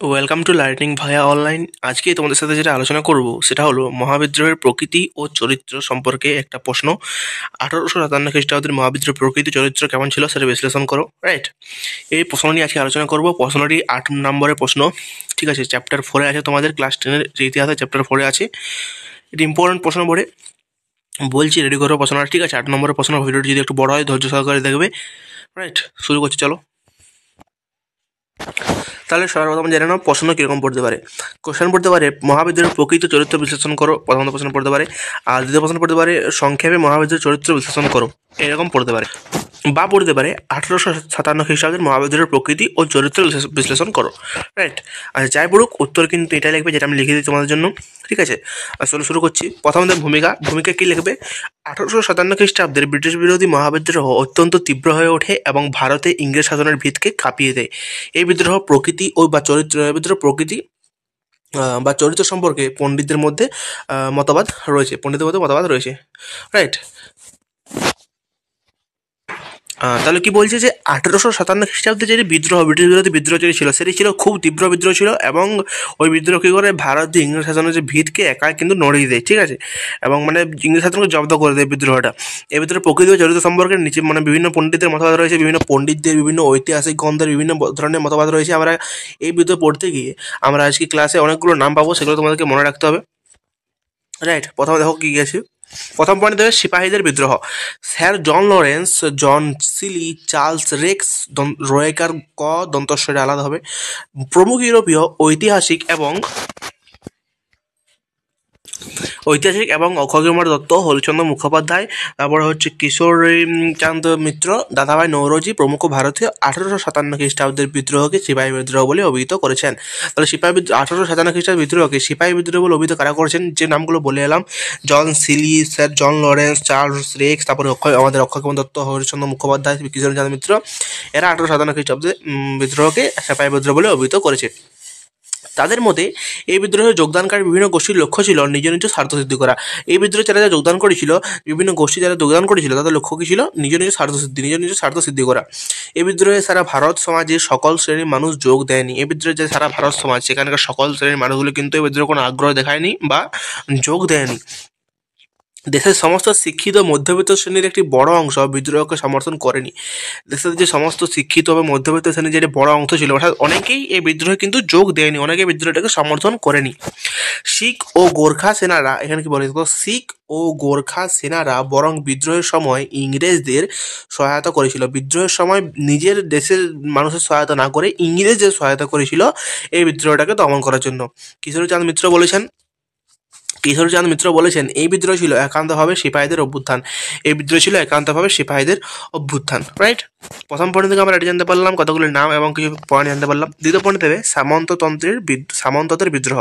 Welcome to learning via online. আজকে তোমাদের সাথে যেটা আলোচনা করব সেটা হলো মহাবিদ্রোহের প্রকৃতি ও চরিত্র সম্পর্কে একটা প্রশ্ন। 1857 খ্রিস্টাব্দের মহাবিদ্রোহের প্রকৃতি চরিত্র কেমন ছিল সেটা বিশ্লেষণ করো, রাইট? এই প্রশ্ন নিয়ে আজকে আলোচনা করব। প্রশ্নটি 8 নম্বরের প্রশ্ন, ঠিক আছে? চ্যাপ্টার 4-এ আছে, তোমাদের ক্লাস 10-এর যে ইতিহাসে চ্যাপ্টার 4-এ আছে। এটা ইম্পর্টেন্ট প্রশ্ন পড়ে বলছি, রেডি করো প্রশ্নটা, ঠিক আছে? 8 নম্বরের প্রশ্ন। ভিডিওটি যদি একটু বড় হয় ধৈর্য সহকারে দেখবে, রাইট? শুরু করছি, চলো। তাহলে সর্বপ্রথম জেনে নাও প্রশ্ন কীরকম পড়তে পারে। কোশ্চেন পড়তে পারে মহাবিদ্রোহের প্রকৃত চরিত্র বিশ্লেষণ করো, প্রথম প্রশ্ন পড়তে পারে। আর দ্বিতীয় প্রশ্ন পড়তে পারে সংক্ষেপে মহাবিদ্রোহের চরিত্র বিশ্লেষণ করো, এরকম পড়তে পারে। বা পড়তে পারে 1857 খ্রিস্টাব্দের মহাবিদ্রোহের প্রকৃতি ও চরিত্র বিশ্লেষণ করো, রাইট? আচ্ছা, যাই পড়ুক, উত্তর কিন্তু এটাই লিখবে যেটা আমি লিখে দিই তোমাদের জন্য, ঠিক আছে? আসলে শুরু করছি। প্রথমত ভূমিকা কী লিখবে? 1857 খ্রিস্টাব্দের ব্রিটিশ বিরোধী মহাবিদ্রোহ অত্যন্ত তীব্র হয়ে ওঠে এবং ভারতে ইংরেজ শাসনের ভিতকে কাঁপিয়ে দেয়। এই বিদ্রোহ প্রকৃতি ও বা চরিত্র বিদ্রোহ প্রকৃতি বা চরিত্র সম্পর্কে পণ্ডিতদের মধ্যে মতবাদ রয়েছে, রাইট? তাহলে কি বলছে যে 1857 খ্রিস্টাব্দে যে বিদ্রোহ, ব্রিটিশ বিরোধী বিদ্রোহ যেটি ছিল সেটি ছিল খুব তীব্র বিদ্রোহ ছিল, এবং ওই বিদ্রোহ কী করে ভারত ইংরেজ শাসনের যে ভিতকে একা কিন্তু নড়িয়ে দেয়, ঠিক আছে? এবং ইংরেজ শাসনকে জব্দ করে দেয় বিদ্রোহটা। এই বিদ্রোহের প্রকৃতি ও চরিত্র সম্পর্কে নিচে বিভিন্ন পণ্ডিতের মতবাদ রয়েছে, বিভিন্ন পণ্ডিতদের, বিভিন্ন ঐতিহাসিকগণদের বিভিন্ন ধরনের মতবাদ রয়েছে। আমরা এই বিদ্রোহ পড়তে গিয়ে আমরা আজকে ক্লাসে অনেকগুলো নাম পাবো, সেগুলো তোমাদেরকে মনে রাখতে হবে, রাইট? প্রথমে দেখো কী গেছে। প্রথম পয়েন্ট দেবে সিপাহীদের বিদ্রোহ। স্যার জন লরেন্স, জন সিলি, চার্লস রেক্স, রয়েকার ক দন্তস্বরে আলাদা হবে, প্রমুখ ইউরোপীয় ঐতিহাসিক এবং অক্ষয়কুমার দত্ত, হরিচন্দ্র মুখোপাধ্যায়, তারপরে হচ্ছে কিশোর চাঁদ মিত্র, দাদাভাই নৌরোজি প্রমুখ ভারতীয় 1857 খ্রিস্টাব্দের বিদ্রোহকে সিপাহী বিদ্রোহ বলে অভিহিত করেছেন। তাহলে 1857 খ্রিস্টাব্দের বিদ্রোহকে সিপাহী বিদ্রোহ বলে অভিহিত কারা করেছেন? যে নামগুলো বলে এলাম, John Seeley, sir John Lawrence, Charles Rex, তারপরে অক্ষয়কুমার দত্ত, হরিচন্দ্র মুখোপাধ্যায়, কিশোর চাঁদ মিত্র, এরা 1857 খ্রিস্টাব্দে বিদ্রোহকে সিপাহী বিদ্রোহ বলে অভিহিত করেছে। তাদের মধ্যে এই বিদ্রোহে যোগদানকারী বিভিন্ন গোষ্ঠীর লক্ষ্য ছিল নিজ নিজ স্বার্থ সিদ্ধি করা। এই বিদ্রোহে যারা যোগদান করেছিল, বিভিন্ন গোষ্ঠী যারা যোগদান করেছিল, তাদের লক্ষ্য কী ছিল? নিজ নিজ স্বার্থ সিদ্ধি করা। এই বিদ্রোহে সারা ভারত সমাজে সকল শ্রেণীর মানুষ যোগ দেয়নি। এই বিদ্রোহে যে সারা ভারত সমাজ, সেখানকার সকল শ্রেণীর মানুষগুলো কিন্তু এই বিদ্রোহে কোনো আগ্রহ দেখায়নি বা যোগ দেয়নি। দেশের সমস্ত শিক্ষিত মধ্যবিত্ত শ্রেণীর একটি বড় অংশ বিদ্রোহকে সমর্থন করেনি। দেশের যে সমস্ত শিক্ষিত বা মধ্যবিত্ত শ্রেণীর যে বড় অংশ ছিল, অর্থাৎ অনেকেই এই বিদ্রোহে কিন্তু যোগ দেয়নি, অনেকে বিদ্রোহটাকে সমর্থন করেনি। শিখ ও গোর্খা সেনারা, এখানে কি বলে, শিখ ও গোর্খা সেনারা বরং বিদ্রোহের সময় ইংরেজদের সহায়তা করেছিল। বিদ্রোহের সময় নিজের দেশের মানুষের সহায়তা না করে ইংরেজদের সহায়তা করেছিল এই বিদ্রোহটাকে দমন করার জন্য। কিশোরচাঁদ মিত্র বলেছেন এই বিদ্রোহ ছিল একান্তভাবে সিপাহীদের অভ্যুত্থান, রাইট? প্রথম পয়েন্ট থেকে আমরা এটা জানতে পারলাম, কতগুলো নাম এবং কিছু পয়েন্ট জানতে পারলাম। দ্বিতীয় পয়েন্ট দেবে সামন্তদের বিদ্রোহ।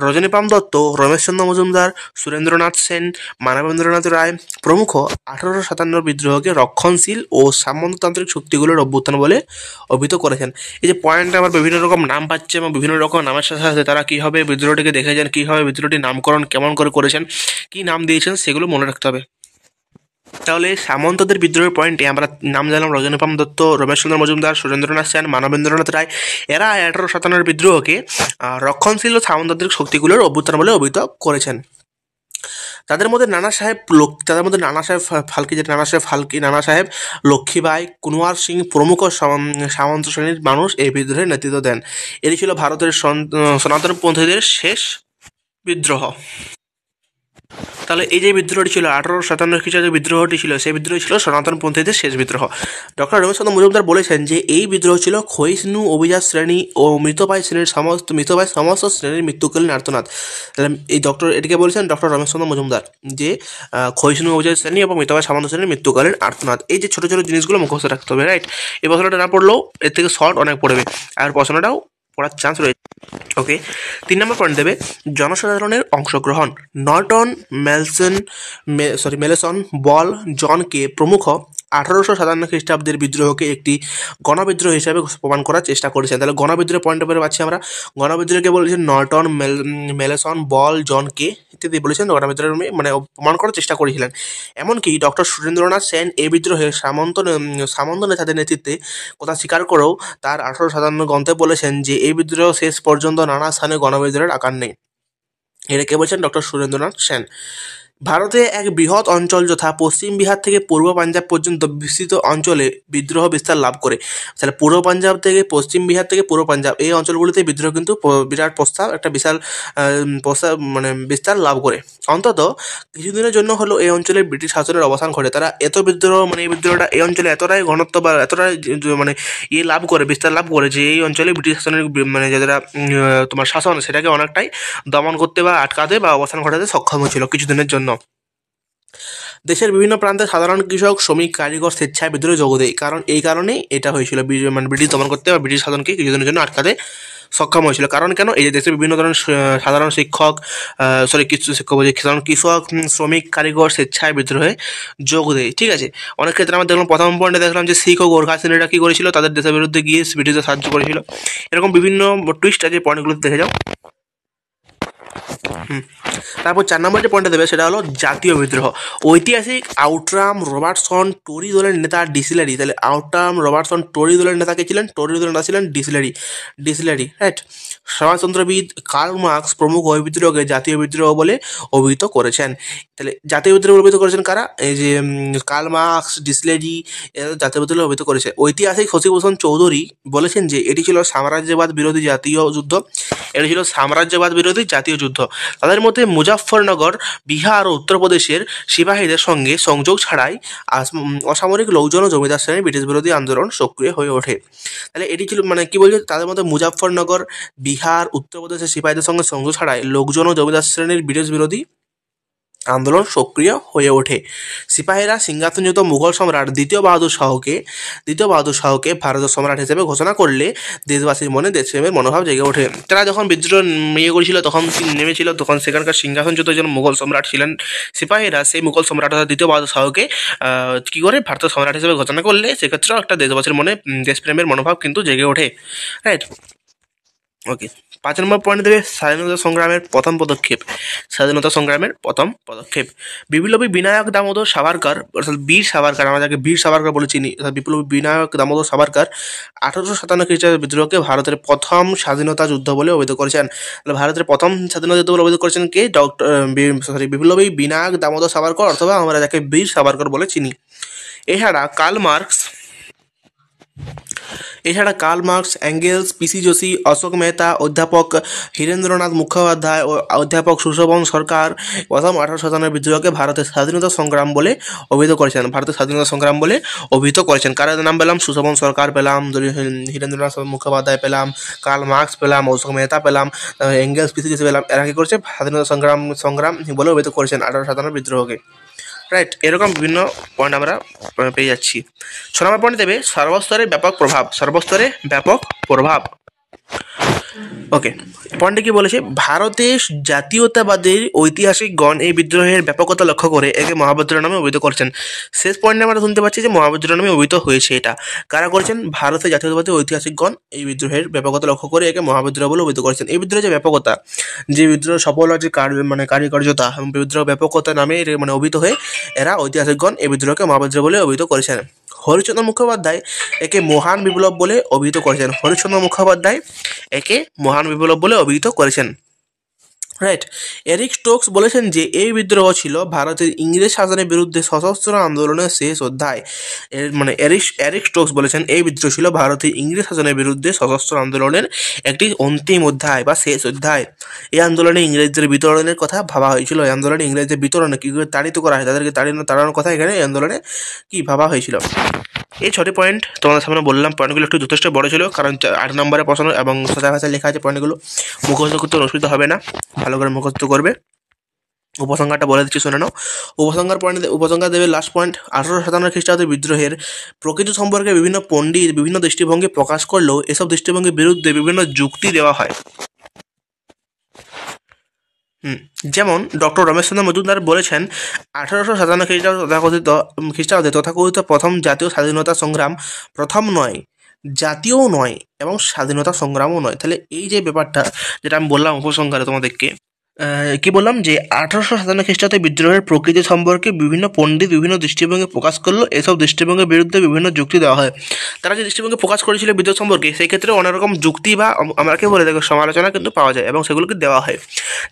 রজনীপাল দত্ত, রমেশচন্দ্র মজুমদার, সুরেন্দ্রনাথ সেন, মানবেন্দ্রনাথ রায় প্রমুখ 1857 বিদ্রোহকে রক্ষণশীল ও সামন্ততান্ত্রিক শক্তিগুলোর অভ্যুত্থান বলে অভিহিত করেছেন। এই যে পয়েন্টে আমার বিভিন্ন রকম নাম পাচ্ছে এবং বিভিন্ন রকম নামের সাথে সাথে তারা কীভাবে বিদ্রোহটিকে দেখেছেন, কীভাবে বিদ্রোহটির নামকরণ কেমন করে করেছেন, কী নাম দিয়েছেন, সেগুলো মনে রাখতে হবে। তাহলে সামন্তদের বিদ্রোহের পয়েন্টে আমরা নাম জানলাম রজনীপাল দত্ত, রমেশচন্দ্র মজুমদার, সুরেন্দ্রনাথ সেন, মানবেন্দ্রনাথ রায়। এরা 1857 বিদ্রোহকে রক্ষণশীল ও সামন্ততান্ত্রিক শক্তিগুলোর অভ্যুত্থান বলে অভিহিত করেছেন। তাদের মধ্যে নানা সাহেব ফালকি, নানা সাহেব লক্ষ্মীবাই, কুনওয়ার সিং প্রমুখ সামন্ত শ্রেণীর মানুষ এই বিদ্রোহের নেতৃত্ব দেন। এটি ছিল ভারতের সনাতনপন্থীদের শেষ বিদ্রোহ। তাহলে এই যে বিদ্রোহটি ছিল 1857 খ্রিস্টাব্দের বিদ্রোহটি ছিল, সেই বিদ্রোহ ছিল সনাতনপন্থীদের শেষ বিদ্রোহ। ডক্টর রমেশচন্দ্র মজুমদার বলেছেন যে এই বিদ্রোহ ছিল ক্ষয়িষ্ণু অভিজাত শ্রেণী ও মৃতপ্রায় সমস্ত শ্রেণীর মৃত্যুকালীন আর্তনাদ। তাহলে এই এটিকে বলেছেন ডক্টর রমেশচন্দ্র মজুমদার, যে ক্ষয়িষ্ণু অভিজাত শ্রেণী এবং মৃতপ্রায় সামন্ত শ্রেণীর মৃত্যুকালীন আর্তনাদ। এই যে ছোটো ছোটো জিনিসগুলো মুখস্থ রাখতে হবে, রাইট? এই প্রশ্নটা না পড়লেও এর থেকে শর্ট অনেক পড়বে, আর প্রশ্নটাও পড়ার চান্স রয়েছে। ওকে, 3 নম্বর পয়েন্ট দেবে জনসাধারণের অংশগ্রহণ। নর্টন, মেলেসন, বল, জন কে প্রমুখ 1857 খ্রিস্টাব্দের বিদ্রোহকে একটি গণবিদ্রোহ হিসাবে প্রমাণ করার চেষ্টা করেছেন। তাহলে গণবিদ্রোহ পয়েন্ট পেয়ে পাচ্ছি আমরা। গণবিদ্রোহকে বলেছেন নর্টন, মেলেসন, বল, জন কে ইত্যাদি বলেছেন গণবিদ্রোহ মানে প্রমাণ করার চেষ্টা করেছিলেন। এমনকি ডক্টর সুরেন্দ্রনাথ সেন এই বিদ্রোহে সামন্ত নেতাদের নেতৃত্বে কথা স্বীকার করেও তার 1857 গ্রন্থে বলেছেন যে এই বিদ্রোহ শেষ পর্যন্ত নানা স্থানে গণবিদ্রোহের আকার নেই। এটা কে বলছেন? ডক্টর সুরেন্দ্রনাথ সেন। ভারতে এক বৃহৎ অঞ্চল যথা পশ্চিম বিহার থেকে পূর্ব পাঞ্জাব পর্যন্ত বিস্তৃত অঞ্চলে বিদ্রোহ বিস্তার লাভ করে। তাহলে পূর্ব পাঞ্জাব থেকে পশ্চিম বিহার থেকে পূর্ব পাঞ্জাব এই অঞ্চলগুলিতে বিদ্রোহ কিন্তু বিরাট একটা বিশাল মানে বিস্তার লাভ করে। অন্তত কিছুদিনের জন্য হলো এই অঞ্চলে ব্রিটিশ শাসনের অবসান ঘটে। তারা এত বিদ্রোহ মানে এই বিদ্রোহটা এই অঞ্চলে এতটাই ঘনত্ব বা এতটাই মানে লাভ করে, বিস্তার লাভ করে যে এই অঞ্চলে ব্রিটিশ শাসনের মানে যারা তোমার শাসন সেটাকে অনেকটাই দমন করতে বা আটকাতে বা অবসান ঘটাতে সক্ষম হয়েছিল কিছুদিনের জন্য। দেশের বিভিন্ন প্রান্তে সাধারণ কৃষক, শ্রমিক, কারিগর স্বেচ্ছায় বিদ্রোহে যোগ দেয়। এই কারণেই এটা হয়েছিল, মানে ব্রিটিশ দমন করতে বা ব্রিটিশ শাসনকে কিছুদিনের জন্য আটকাতে সক্ষম হয়েছিল। কারণ কেন? এই যে দেশের বিভিন্ন ধরনের সাধারণ শিক্ষক সাধারণ কৃষক, শ্রমিক, কারিগর স্বেচ্ছায় বিদ্রোহে যোগ দেয়। ঠিক আছে, অনেক ক্ষেত্রে আমরা দেখলাম প্রথম পয়েন্টে দেখলাম যে শিখ ও গোর্খা শ্রেণীরা কী করেছিল, তাদের দেশের বিরুদ্ধে গিয়ে ব্রিটিশদের সাহায্য করেছিল। এরকম বিভিন্ন টুইস্ট আছে, পয়েন্টগুলোতে দেখে যাও। তারপর 4 নম্বর যে পয়েন্টটা দেবে সেটা হলো জাতীয় বিদ্রোহ। ঐতিহাসিক আউটরাম রবার্টসন টোরি দলের নেতা ডিসিলারি। তাহলে আউটরাম রবার্টসন টোরি দলের নেতা কে ছিলেন? টোরি দলের নেতা ছিলেন ডিসিলারি, রাইট। সমাজতন্ত্রবিদ কার্ল মার্কস প্রমুখ ওই বিদ্রোহকে জাতীয় বিদ্রোহ বলে অভিহিত করেছেন। তাহলে জাতীয় বিদ্রোহ অভিহিত করেছেন কারা? এই যে কার্ল মার্কস, ডিসিলারি, এরা জাতীয় বিদ্রোহ অভিহিত করেছে। ঐতিহাসিক শশীভূষণ চৌধুরী বলেছেন যে এটি ছিল সাম্রাজ্যবাদ বিরোধী জাতীয় যুদ্ধ। তাদের মধ্যে মুজাফফরনগর, বিহার ও উত্তরপ্রদেশের সিপাহীদের সঙ্গে সংযোগ ছাড়াই অসামরিক লোকজন ও জমিদার শ্রেণীর ব্রিটিশ বিরোধী আন্দোলন সক্রিয় হয়ে ওঠে। তাহলে এটি ছিল মানে কি বলছে, তাদের মধ্যে মুজাফফরনগর, বিহার, উত্তরপ্রদেশের সিপাহীদের সঙ্গে সংযোগ ছাড়াই লোকজন ও জমিদার শ্রেণীর ব্রিটিশ বিরোধী আন্দোলন সক্রিয় হয়ে ওঠে। সিপাহীরা সিংহাসনচ্যুত মুঘল সম্রাট দ্বিতীয় বাহাদুর শাহকে ভারতের সম্রাট হিসেবে ঘোষণা করলে দেশবাসীর মনে দেশপ্রেমের মনোভাব জেগে ওঠে। তারা যখন বিদ্রোহ করেছিল তখন সেখানকার সিংহাসনচ্যুত একজন মুঘল সম্রাট ছিলেন সিপাহীরা, সেই মুঘল সম্রাট দ্বিতীয় বাহাদুর শাহকে কী করে ভারতের সম্রাট হিসেবে ঘোষণা করলে সেক্ষেত্রেও একটা দেশবাসীর মনে দেশপ্রেমের মনোভাব কিন্তু জেগে ওঠে, রাইট। ওকে, 5 নম্বর পয়েন্ট দেবে স্বাধীনতা সংগ্রামের প্রথম পদক্ষেপ। বিপ্লবী বিনায়ক দামোদর সাভারকর, অর্থাৎ বীর সাভারকর, আমরা যাকে বীর সাভারকর বলে চিনি, বিপ্লবী বিনায়ক দামোদর সাভারকর 1857 খ্রিস্টাব্দের বিদ্রোহকে ভারতের প্রথম স্বাধীনতা যুদ্ধ বলে অভিহিত করেছেন। ভারতের প্রথম স্বাধীনতা যুদ্ধ বলে অভিহিত করেছেন কে? বিপ্লবী বিনায়ক দামোদর সাভারকর, অথবা আমরা যাকে বীর সাভারকর বলে চিনি। এছাড়া কার্ল মার্কস, এঙ্গেলস, পিসি যোশী, অশোক মেহতা, অধ্যাপক হীরেন্দ্রনাথ মুখোপাধ্যায় ও অধ্যাপক সুশোভন সরকার প্রথম 1857 বিদ্রোহকে ভারতের স্বাধীনতা সংগ্রাম বলে অভিহিত করেছেন। কার নাম পেলাম? সুশোভন সরকার পেলাম, হীরেন্দ্রনাথ মুখোপাধ্যায় পেলাম, কার্ল মার্কস পেলাম, অশোক মেহতা পেলাম, এঙ্গেলস, পিসি যোশী পেলাম। এরা কি করেছে? স্বাধীনতা সংগ্রাম বলে অভিহিত করেছেন 1857 বিদ্রোহকে, রাইট। এরকম বিভিন্ন পয়েন্ট আমরা পেয়ে যাচ্ছি। 6 নম্বর পয়েন্ট দেবে সর্বস্তরে ব্যাপক প্রভাব। ওকে, পয়েন্টে কি বলেছে? ভারতের জাতীয়তাবাদের ঐতিহাসিকগণ এই বিদ্রোহের ব্যাপকতা লক্ষ্য করে একে মহাবিদ্রোহ নামে অভিহিত করছেন। শেষ পয়েন্টে আমরা শুনতে পাচ্ছি যে মহাবিদ্রোহ নামে অভিহিত হয়েছে। এটা কারা করেছেন? ভারতের জাতীয়তাবাদী ঐতিহাসিকগণ এই বিদ্রোহের ব্যাপকতা লক্ষ্য করে একে মহাবিদ্রোহ বলে অভিহিত করেছেন। এই বিদ্রোহের যে ব্যাপকতা, যে বিদ্রোহ সফল যে কারিকার্যতা এবং বিদ্রোহ ব্যাপকতা নামে মানে অভিহিত হয়ে এরা ঐতিহাসিকগণ এই বিদ্রোহকে মহাবিদ্রোহ বলে অভিহিত করেছেন। হরিশ্চন্দ্র মুখোপাধ্যায় একে মহান বিপ্লব বলে অভিহিত করেছেন। রাইট। এরিক স্টোকস বলেছেন যে এই বিদ্রোহ ছিল ভারতের ইংরেজ শাসনের বিরুদ্ধে সশস্ত্র আন্দোলনের শেষ অধ্যায়। এরিক স্টোকস বলেছেন এই বিদ্রোহ ছিল ভারতের ইংরেজ শাসনের বিরুদ্ধে সশস্ত্র আন্দোলনের একটি অন্তিম অধ্যায় বা শেষ অধ্যায়। এই আন্দোলনে ইংরেজদের বিতরণের কথা ভাবা হয়েছিল। এই আন্দোলনে ইংরেজদের বিতরণে কী করে তাড়িত করা হয়, তাদেরকে তাড়ানোর কথা এখানে এই আন্দোলনে কি ভাবা হয়েছিল। এই 6টি পয়েন্ট তোমাদের সামনে বললাম। পয়েন্টগুলো একটু যথেষ্ট বড় ছিল, কারণ 8 নম্বরে প্রশ্ন এবং সোজা ভাষায় লেখা আছে। পয়েন্টগুলো মুখস্থ করতে অসুবিধা হবে না, ভালো করে মুখস্থ করবে। উপসংহারটা বলে দিচ্ছি, শুনে নাও। উপসংহার দেবে লাস্ট পয়েন্ট। 1857 খ্রিস্টাব্দের বিদ্রোহের প্রকৃতি সম্পর্কে বিভিন্ন পণ্ডিত বিভিন্ন দৃষ্টিভঙ্গি প্রকাশ করলেও এসব দৃষ্টিভঙ্গির বিরুদ্ধে বিভিন্ন যুক্তি দেওয়া হয়। যেমন ডক্টর রমেশচন্দ্র মজুমদার বলেছেন 1857 খ্রিস্টাব্দে তথাকথিত প্রথম জাতীয় স্বাধীনতা সংগ্রাম প্রথম নয়, জাতীয়ও নয় এবং স্বাধীনতা সংগ্রামও নয়। তাহলে এই যে ব্যাপারটা যেটা আমি বললাম উপসংহারে তোমাদেরকে, কি বললাম যে 1857 খ্রিস্টাব্দে বিদ্রোহের প্রকৃতি সম্পর্কে বিভিন্ন পণ্ডিত বিভিন্ন দৃষ্টিভঙ্গি প্রকাশ করলো। এসব দৃষ্টিভঙ্গির বিরুদ্ধে বিভিন্ন যুক্তি দেওয়া হয়। তারা যে দৃষ্টিভঙ্গি প্রকাশ করেছিল বিদ্রোহ সম্পর্কে, সেই ক্ষেত্রে অনেক রকম যুক্তি বা আমাকে বলে দেখো সমালোচনা কিন্তু পাওয়া যায় এবং সেগুলোকে দেওয়া হয়।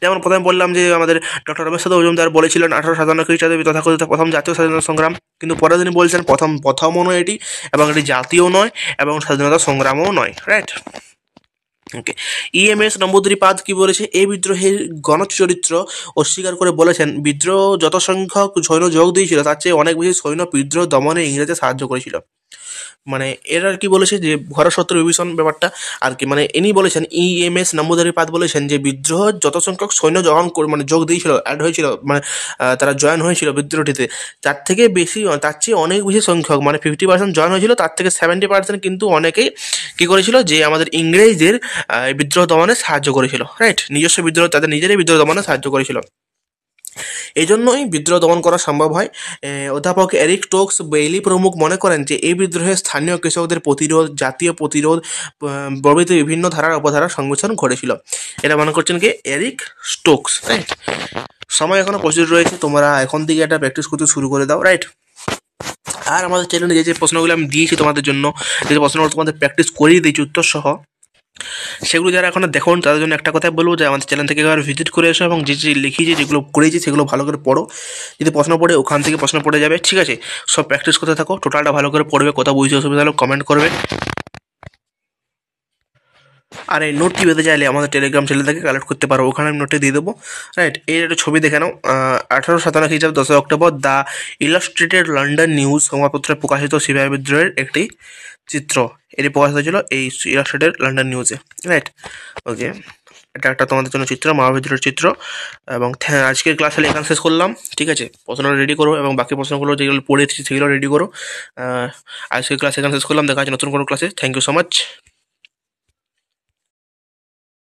যেমন প্রথমে বললাম যে আমাদের ডক্টর রমেশচন্দ্র মজুমদার বলেছিলেন 1857 খ্রিস্টাব্দে তথাকথিত প্রথম জাতীয় স্বাধীনতা সংগ্রাম, কিন্তু পরে তিনি বলছেন প্রথমও নয় এটি, এবং এটি জাতীয় নয় এবং স্বাধীনতা সংগ্রামও নয়। রাইট, ওকে। EMS নম্বুদ্রিপাদ কি বলেছে, এই বিদ্রোহের গণচরিত্র অস্বীকার করে বলেছেন বিদ্রোহ যত সংখ্যক সৈন্য যোগ দিয়েছিল তার চেয়ে অনেক বেশি সৈন্য বিদ্রোহ দমনে ইংরেজদের সাহায্য করেছিল। মানে এর আর কি বলেছে যে ঘর শত্রু বিভীষণ ব্যাপারটা আর কি, মানে ইনি বলেছেন EMS নম্বুদ্রিপাদ বলেছেন যে বিদ্রোহ যত সংখ্যক সৈন্য মানে যোগ দিয়েছিল, অ্যাড হয়েছিল, মানে তারা জয়েন হয়েছিল বিদ্রোহটিতে, তার থেকে বেশি, তার চেয়ে অনেক বেশি সংখ্যক, মানে 50% জয়েন হয়েছিল, তার থেকে 70% কিন্তু অনেকেই কী করেছিল যে আমাদের ইংরেজদের বিদ্রোহ দমনে সাহায্য করেছিল। রাইট, নিজস্ব বিদ্রোহ, তাদের নিজেরাই বিদ্রোহ দমনে সাহায্য করেছিল। এই জন্যই বিদ্রোহ দমন করা সম্ভব হয়। অধ্যাপক এরিক স্টোকস বেইলি প্রমুখ মনে করেন যে এই বিদ্রোহে স্থানীয় কৃষকদের প্রতিরোধ, জাতীয় প্রতিরোধ প্রভৃতি বিভিন্ন ধারার উপধারার সংমিশ্রণ ঘটেছিল। এটা মনে করছেন কি এরিক স্টোকস। রাইট, সময় এখনো প্রচুর রয়েছে, তোমরা এখন থেকে এটা প্র্যাকটিস করতে শুরু করে দাও। রাইট, আর আমাদের চ্যানেলে যে প্রশ্নগুলো আমি দিয়েছি তোমাদের জন্য, যে প্রশ্নগুলো তোমাদের প্র্যাকটিস করিয়ে দিয়েছি উত্তর সহ, সেগুলো যারা এখনো দেখুন তাদের জন্য একটা কথাই বলবো যে আমাদের চ্যানেল থেকে একবার ভিজিট করে এসো এবং যে যে লিখিয়েছি, যেগুলো করেছি সেগুলো ভালো করে পড়ো। যদি প্রশ্ন পড়ে ওখান থেকে প্রশ্ন পড়ে যাবে, ঠিক আছে? সব প্র্যাকটিস করতে থাকো, টোটালটা ভালো করে পড়বে, কোথাও বুঝতে অসুবিধা হলে কমেন্ট করবে। আর এই নোটটি পেতে চাইলে আমাদের টেলিগ্রাম চ্যানেল থেকে কালেক্ট করতে পারো, ওখানে আমি নোটটি দিয়ে দেবো। রাইট, এর একটা ছবি দেখে নাও। 1857 খ্রিস্টাব্দ 10 October the illustrated London news সংবাদপত্রে প্রকাশিত সিপাহী বিদ্রোহের একটি চিত্র, এটি প্রকাশিত হয়েছিল এই ইলাস্ট্রেটেড লন্ডন নিউজে। রাইট, ওকে, এটা একটা তোমাদের জন্য চিত্র, মহাবিদ্রোহের চিত্র। এবং আজকের ক্লাস তাহলে এখানে শেষ করলাম, ঠিক আছে? প্রশ্নটা রেডি করো এবং বাকি প্রশ্নগুলো যেগুলো পড়েছি সেগুলো রেডি করো। আজকের ক্লাস এখানে শেষ করলাম, দেখা হচ্ছে নতুন কোনো ক্লাসে। Thank you so much.